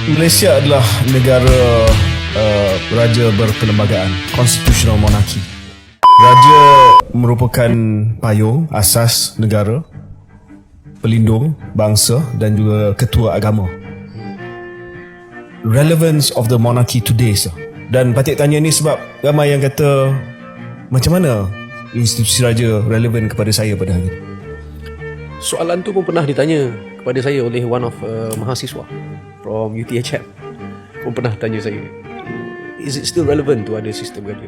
Malaysia adalah negara raja berperlembagaan, constitutional monarchy. Raja merupakan payung asas negara, pelindung bangsa dan juga ketua agama. Relevance of the monarchy today, sir. Dan Patik tanya ni sebab ramai yang kata macam mana institusi raja relevan kepada saya pada hari ini. Soalan tu pun pernah ditanya kepada saya oleh one of mahasiswa from UTHM. Pun pernah tanya saya, is it still relevant to ada sistem raja?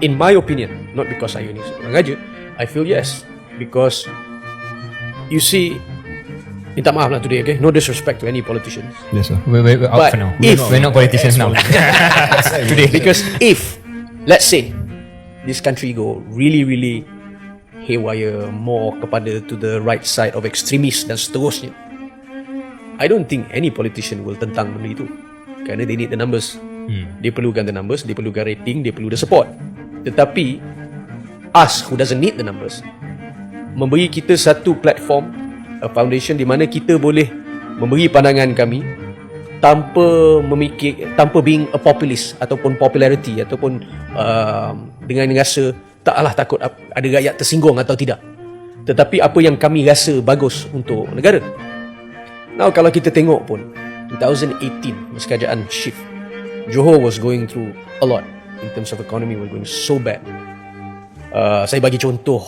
In my opinion, not because saya ni seorang raja, I feel yes. Because you see, minta maaf lah today, okay? No disrespect to any politicians. Yes, sir. We're out But for now. if- We're not politicians now. Today, because if, let's say, this country go really haywire, more kepada to the right side of extremists dan seterusnya, I don't think any politician will tentang benda itu. Kerana they need the numbers. Dia perlukan the numbers, dia perlukan rating, dia perlu the support. Tetapi us who doesn't need the numbers memberi kita satu platform, a foundation di mana kita boleh memberi pandangan kami tanpa being a populist ataupun popularity ataupun dengan rasa taklah takut ada rakyat tersinggung atau tidak. Tetapi apa yang kami rasa bagus untuk negara. Now kalau kita tengok pun 2018 masa kerajaan shift, Johor was going through a lot in terms of economy, was going so bad. Saya bagi contoh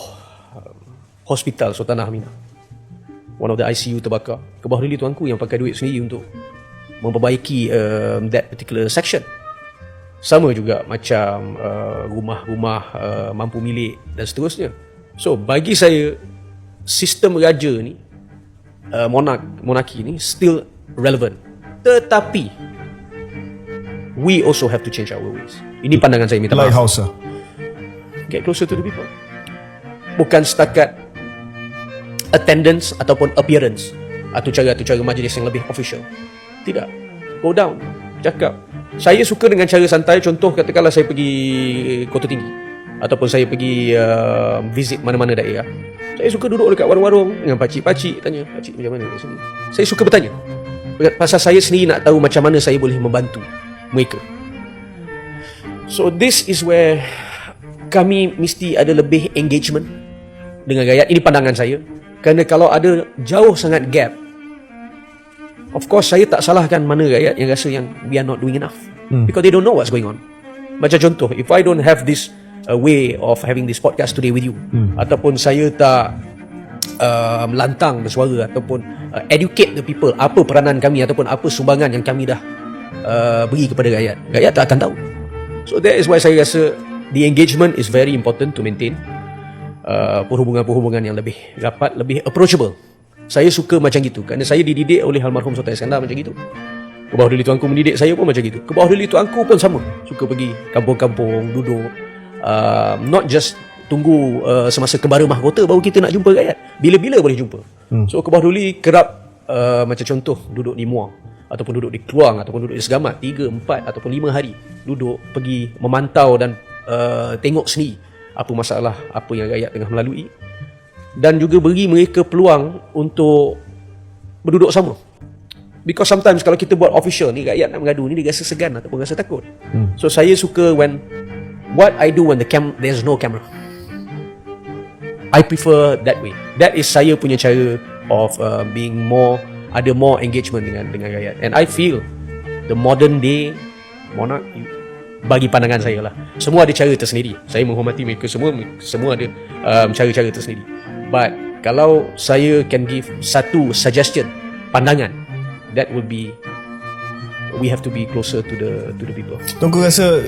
hospital Sultanah Aminah, one of the ICU terbakar. Ke bawah diri tuanku yang pakai duit sendiri untuk memperbaiki that particular section. Sama juga macam rumah-rumah mampu milik dan seterusnya. So bagi saya sistem raja ni, monarki ni still relevant. Tetapi we also have to change our ways. Ini pandangan saya, minta maaf. Lighthouse, sir. Get closer to the people. Bukan setakat attendance ataupun appearance atau cara majlis yang lebih official. Tidak. Go down. Cakap. Saya suka dengan cara santai. Contoh katakanlah saya pergi Kota Tinggi ataupun saya pergi visit mana-mana daerah. Saya suka duduk dekat warung-warung dengan pakcik-pakcik, tanya, pakcik macam mana kat sini? Saya suka bertanya. Pasal saya sendiri nak tahu macam mana saya boleh membantu mereka. So this is where kami mesti ada lebih engagement dengan rakyat. Ini pandangan saya. Kerana kalau ada jauh sangat gap, of course saya tak salahkan mana rakyat yang rasa yang we are not doing enough. Because they don't know what's going on. Macam contoh, if I don't have this way of having this podcast today with you, ataupun saya tak lantang bersuara ataupun educate the people apa peranan kami ataupun apa sumbangan yang kami dah beri kepada rakyat, rakyat tak akan tahu. So that is why saya rasa the engagement is very important to maintain perhubungan-perhubungan yang lebih rapat, lebih approachable. Saya suka macam gitu kerana saya dididik oleh almarhum Sultan Iskandar macam gitu. Ke bawah diri tuanku mendidik saya pun macam gitu. Ke bawah diri tuanku pun sama, suka pergi kampung-kampung, duduk, not just tunggu semasa kembara mahkota baru kita nak jumpa rakyat. Bila-bila boleh jumpa. So ke bawah diri kerap macam contoh duduk di Muar ataupun duduk di Keluang ataupun duduk di Segamat 3, 4 ataupun 5 hari, duduk pergi memantau dan tengok sendiri apa masalah apa yang rakyat tengah melalui, dan juga beri mereka peluang untuk berduduk sama. Because sometimes kalau kita buat official ni, rakyat nak mengadu ni dia rasa segan ataupun rasa takut. So saya suka when what I do when there's no camera. I prefer that way. That is saya punya cara of being ada more engagement dengan rakyat. And I feel the modern day monarch, bagi pandangan saya lah, semua ada cara tersendiri. Saya menghormati mereka semua ada cara-cara tersendiri. But kalau saya can give satu suggestion, pandangan, that would be we have to be closer to the people. Tuanku rasa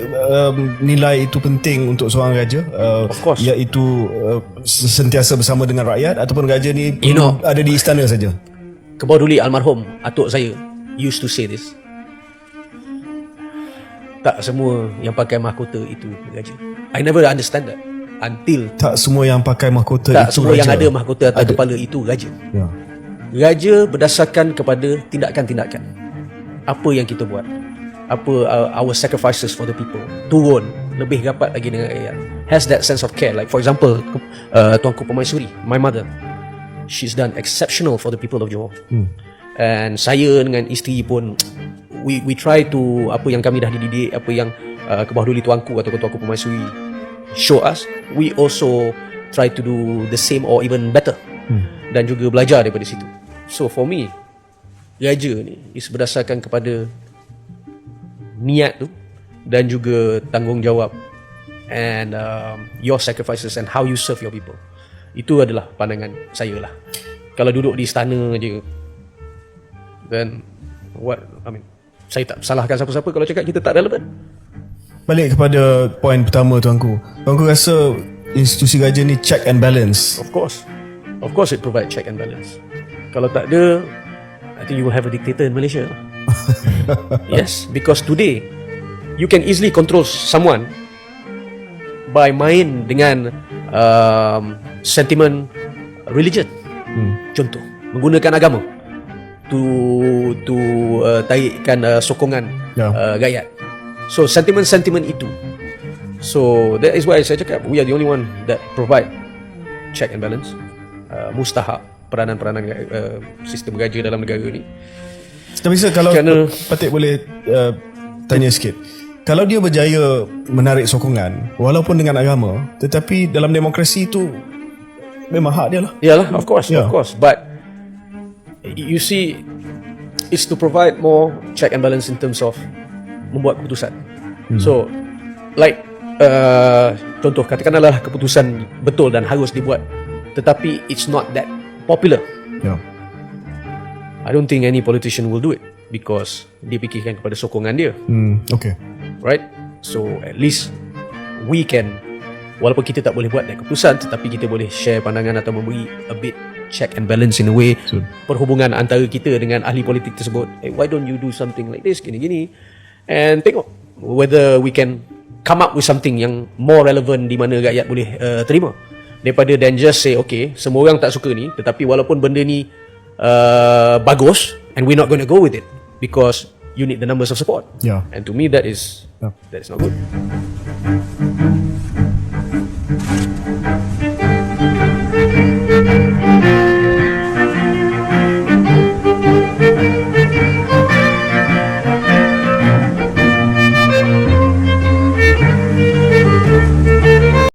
nilai itu penting untuk seorang raja, Of course. iaitu sentiasa bersama dengan rakyat, ataupun raja ni You know, ada di istana saja. Kebawah almarhum atuk saya used to say this. Tak semua yang pakai mahkota itu raja. I never understand that until Tak semua yang pakai mahkota tak itu semua raja. yang ada mahkota atas kepala itu raja. Ya. Raja berdasarkan kepada tindakan-tindakan. Apa yang kita buat, apa our sacrifices for the people, turun lebih rapat lagi dengan rakyat, has that sense of care. Like for example, Tuanku Permaisuri, my mother, she's done exceptional for the people of Johor. And saya dengan isteri pun we try to, apa yang kami dah dididik, apa yang Kebawah Duli Tuanku atau Tuanku Permaisuri show us, we also try to do the same or even better. Dan juga belajar daripada situ. So for me, raja ni is berdasarkan kepada niat tu dan juga tanggungjawab and your sacrifices and how you serve your people. Itu adalah pandangan saya lah. Kalau duduk di istana je, then saya tak salahkan siapa-siapa kalau cakap kita tak relevan. Balik kepada poin pertama tuanku. Tuanku rasa institusi raja ni check and balance. Of course it provide check and balance. Kalau tak ada, I think you will have a dictator in Malaysia. Yes, because today you can easily control someone by main dengan sentiment religion. Contoh, menggunakan agama to taikkan sokongan rakyat. So sentiment itu. So that is why saya cakap we are the only one that provide check and balance. Mustahak peranan-peranan sistem raja dalam negara ni. Tapi kalau Patik boleh tanya sikit. Kalau dia berjaya menarik sokongan walaupun dengan agama, tetapi dalam demokrasi itu memang hak dia lah. Yalah, of course. But you see, it's to provide more check and balance in terms of membuat keputusan. So like contoh, katakanlah keputusan betul dan harus dibuat, tetapi it's not that popular. I don't think any politician will do it because dia fikirkan kepada sokongan dia. Okay. Right? So at least we can, walaupun kita tak boleh buat that keputusan, tetapi kita boleh share pandangan atau memberi a bit check and balance in a way. Perhubungan antara kita dengan ahli politik tersebut. Why don't you do something like this, gini-gini, and tengok whether we can come up with something yang more relevant di mana rakyat boleh terima, daripada than just say okay, semua orang tak suka ni, tetapi walaupun benda ni bagus and we're not going to go with it because you need the numbers of support. And to me that is not good.